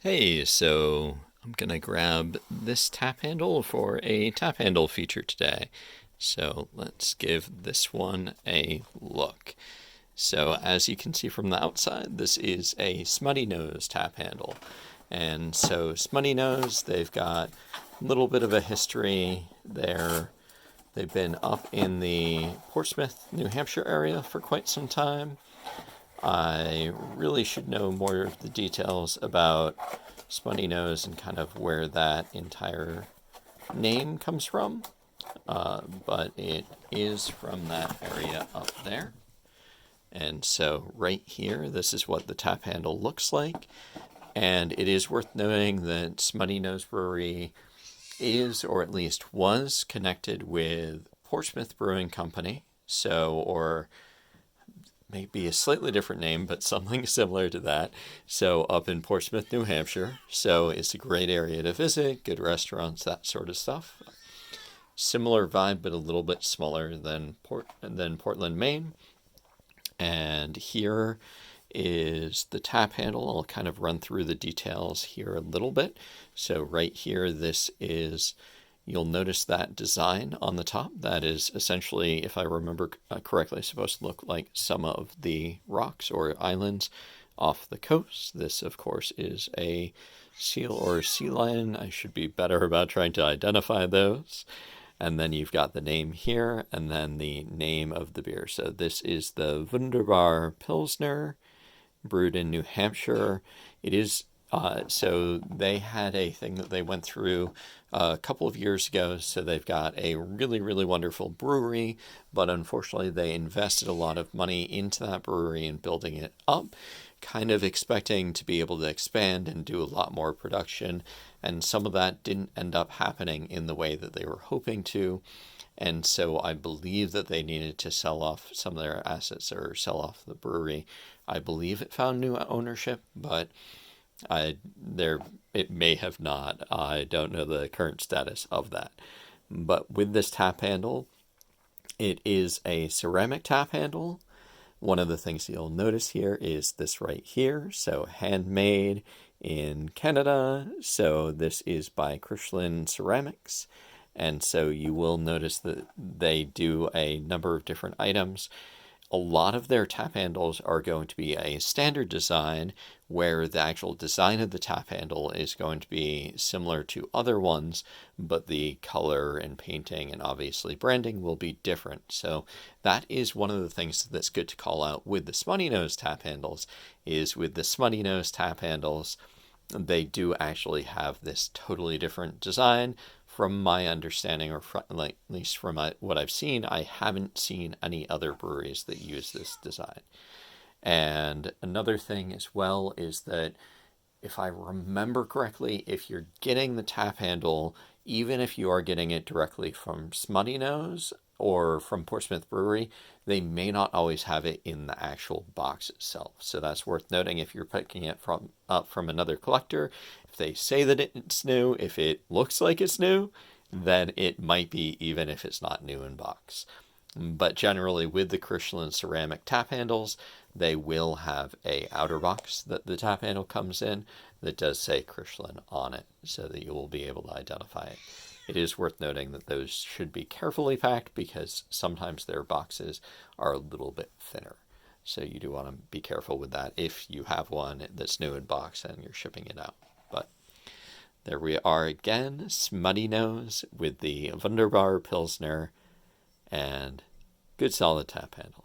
Hey, so I'm gonna grab this tap handle for a tap handle feature today. So let's give this one a look. So as you can see from the outside, this is a Smuttynose tap handle. And so Smuttynose, they've got a little bit of a history there. They've been up in the Portsmouth, New Hampshire area for quite some time. I really should know more of the details about Smuttynose and kind of where that entire name comes from, but it is from that area up there. And so right here, this is what the tap handle looks like. And it is worth noting that Smuttynose Brewery is, or at least was, connected with Portsmouth Brewing Company. So, or maybe a slightly different name, but something similar to that. So up in Portsmouth, New Hampshire. So it's a great area to visit, good restaurants, that sort of stuff. Similar vibe, but a little bit smaller than Portland, Maine. And here is the tap handle. I'll kind of run through the details here a little bit. So right here, this is, you'll notice that design on the top. That is essentially, if I remember correctly, supposed to look like some of the rocks or islands off the coast. This, of course, is a seal or sea lion. I should be better about trying to identify those. And then you've got the name here, and then the name of the beer. So this is the Wunderbar Pilsner, brewed in New Hampshire. It is so they had a thing that they went through a couple of years ago. So they've got a really, really wonderful brewery, but unfortunately they invested a lot of money into that brewery and building it up, kind of expecting to be able to expand and do a lot more production. And some of that didn't end up happening in the way that they were hoping to. And so I believe that they needed to sell off some of their assets or sell off the brewery. I believe it found new ownership, but it may have not. I don't know the current status of that. But with this tap handle, it is a ceramic tap handle. One of the things you'll notice here is this right here. So handmade in Canada. So this is by Kirschland Ceramics. And so you will notice that they do a number of different items. A lot of their tap handles are going to be a standard design where the actual design of the tap handle is going to be similar to other ones, but the color and painting and obviously branding will be different. So that is one of the things that's good to call out with the Smuttynose tap handles, is with the Smuttynose tap handles, they do actually have this totally different design. From my understanding, or at least from what I've seen, I haven't seen any other breweries that use this design. And another thing as well is that if I remember correctly, if you're getting the tap handle, even if you are getting it directly from Smuttynose or from Portsmouth Brewery, they may not always have it in the actual box itself. So that's worth noting if you're picking it up from another collector. If they say that it's new, if it looks like it's new, then it might be, even if it's not new in box. But generally, with the Kirschland ceramic tap handles, they will have a outer box that the tap handle comes in that does say Kirschland on it, so that you will be able to identify it. It is worth noting that those should be carefully packed because sometimes their boxes are a little bit thinner. So you do want to be careful with that if you have one that's new in box and you're shipping it out. But there we are again, Smuttynose with the Wunderbar Pilsner and good solid tap handle.